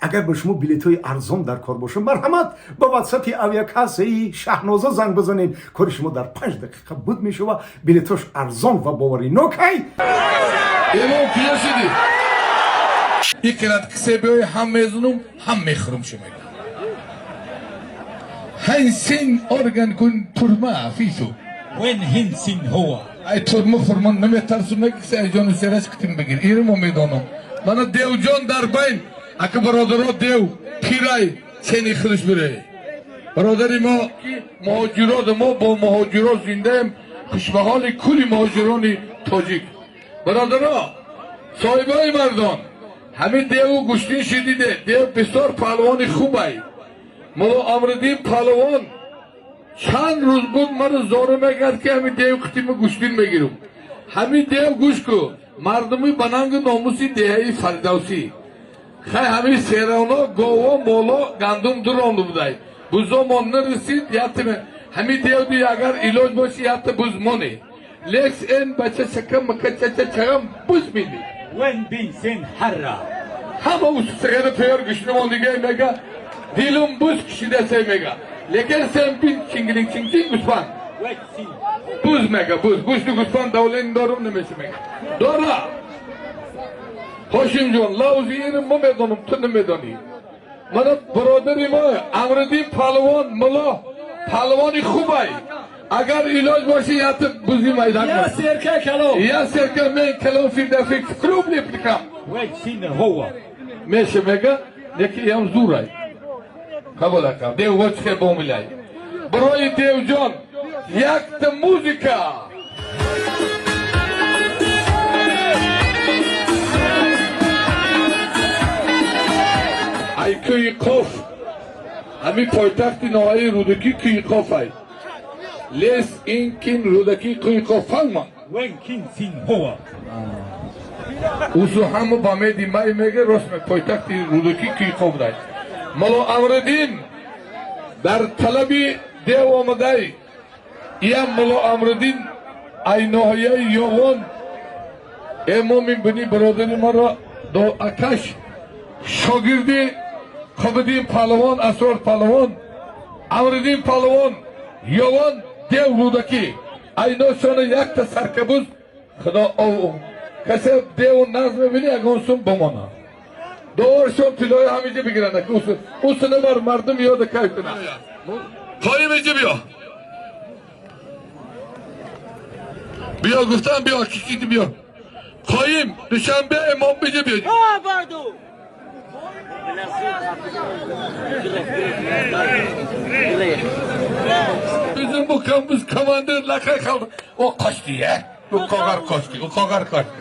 اگر به شما بلیط‌های ارزان در کار باشه مرحمت با واتساپ اویاکاسه شهنازه زنگ بزنید، کار شما در 5 دقیقه بود میشه و بلیطاش ارزان و باوری نوکی. Evo piyasidi. İkrat ksebeyi ham mezunum ham mehrum şemek. Hensin organ kun turma fisu. وين هنسن هو؟ Ay turma fırman Mehmet Tarsunak kse jonu seras kıtım begir. İrim o meydonum. Bana devjon darbayın. Akı barodaro dev piray seni kılıç birey. Barodarim o ki muhaciradım o bu muhaciro zindeyim. Kışbahali kuli muhacironi tocik. Barodaro sohibay mardon. Hemi devu guştin şidide. Dev pistor palvani khubay. Molo amrıdin palvan. چند روز بود من زورم کرد که همین دیو قطیم گوشتین بگیرم. همین دیو گوش کو مردمی بنانگ ناموسی دهی فردوسی. خیلی همین سیرانا گوه مولا گندم درانده بودای. Bu zamanlar رسید یاتمه همین دیو دی اگر علاج باشی یات بزمانی. لیکس این بچه چکم مکچه چکم بز میدی. وين بنسن حرة؟ همه او سگره پیار گشنمان دیگه مگه دیلم بز کشیده سی مگه. Lekin sen bin çingiling çing Guspan. وين سن؟ Buz mega buz. Guslu Guspan davlen doğru nemesi mega. Doğru. Hoşimcan lauziyenim mu medonum tünü medoni. Bana broderim o amredi palvan mala palvani khubay. Agar iloj başı yatıp buzi maydan. يا سيركا كلو Ya serkan men kalon filde fik krubli plikam. وين سن هو؟ Meşe mega neki yam zuray. Kabul akam. Dev vaçke bomilay. Broy devjon. Yaktı muzika. Ay köy kof. Hami poytakti nohayı rudaki köy kofay. Les inkin rudaki köy kofalma. وين كن سن هو؟ Usu hamı bamedi may mege rosme poytakti rudaki köy kofday. Malo amredin در طلبی دیو آمدای یا ملو امردین اینهایی یوان امامی بنی برادری مرا دو اکش شاگردی خبدین پالوان اسرار پالوان امردین پالوان یوان دیو رودکی اینه شانه یک تا سرکبوز خدا او کسی دیو نظم بینی اگانسون بمانا doğrusu piloyu hamice bir girene usul. Usuna var mardım yoda kayıtına. Koyum ece biyo. Biyo guftan biyo kikiti biyo. Koyum düşenbe emam bece biyo. برضو Bizim bu kampüs komandır lakay kaldı. O kaçtı ya. O kogar kaçtı. O kogar kaçtı.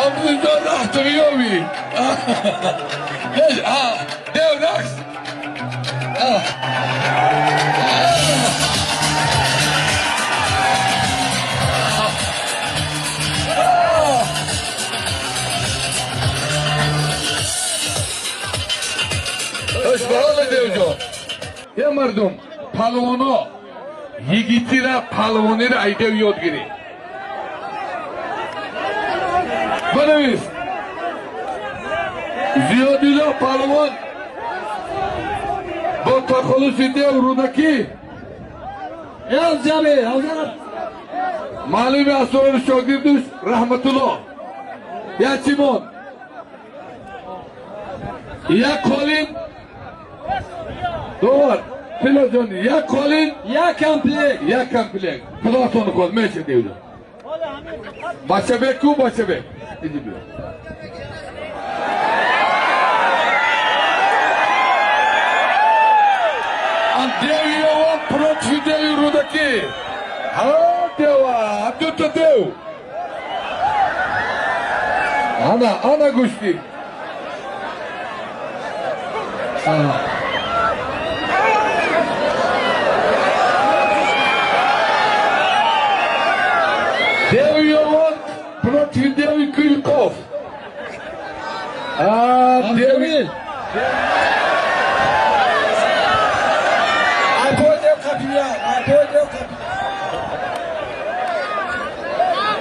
Amrıcan ahtırıyor mu? Dev naks. Hoşbahalı devco. Ya mardum, palvonu, yigitira palvonira aydev yod giri. Banaviz. Ziyadullah palvon. Bu takılısı dev rudaki. يا جابي هذا Malum asror şogirdüş rahmetullah. Ya Çimon. Ya Colin. Doğru. Filozon ya Colin يا كامبلي ya Kamplek. Kulağı sonu kol meşe devlet. Başabek ku başabek. Ediyor. Deviyo protfideyi rudaki. Ha deva, abdütte dev. Ana kuşti. Deviyo protfideyi kıykov. Jamil.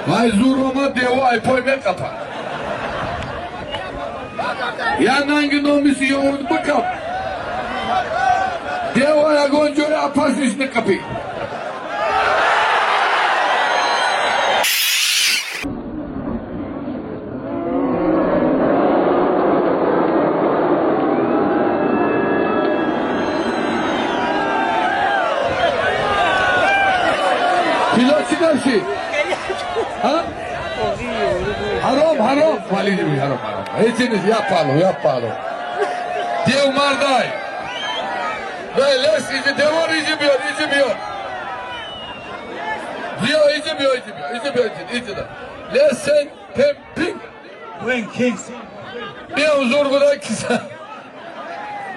Vay zurma devo ay poy be kapa. Yanangi nomisi yoğurdu bakap. Devo ya gonjore apas üstüne kapı. Pilot sinersi. Ha? Haram. Valide bir haram. Hepiniz yapalım. Dev marday. Böyle sizi devar izimiyor. İzimiyor. Lesen pemping. When King Sing. Bir huzur bırak kısa.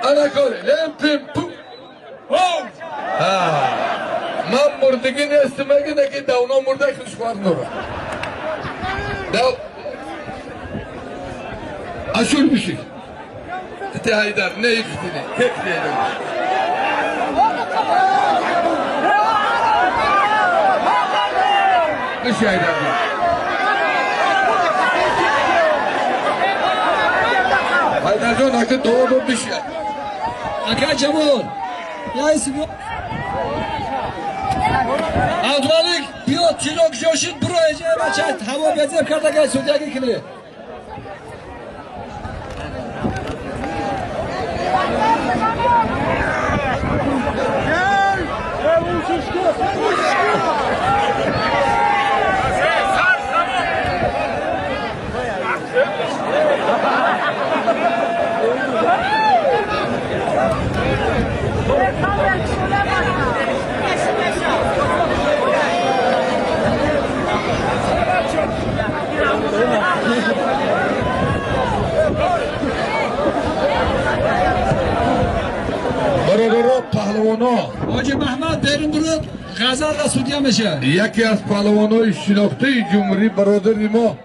Ana kore. Len pemping. Oh! Man murdaki nestimeki de ki davno murda kışvar nuru. Dav. Aşur bir şey. İti haydar ne yıktığını. Hep diyelim. Bir şey haydar. Haydarcan hakkı doğru bir şey. Aka Jamil. Ya isim yok. Avdalik biyo tilok joshid broje bachat havo bezem karda gel sudagi kili. Barodoro pahlavonu. Hoca Mehmet derin durup gazarla sudya meşe. Yaki az pahlavonu Şinokti Cumhuri Barodarimo.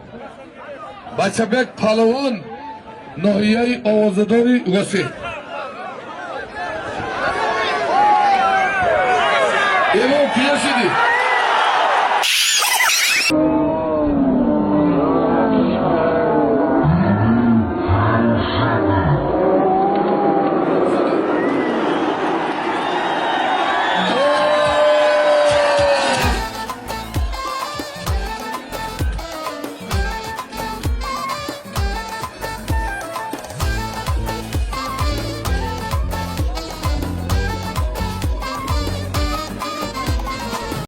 Baçabek pahlavon Nohiyay Ovazadori Vasi. Evo piyasidi.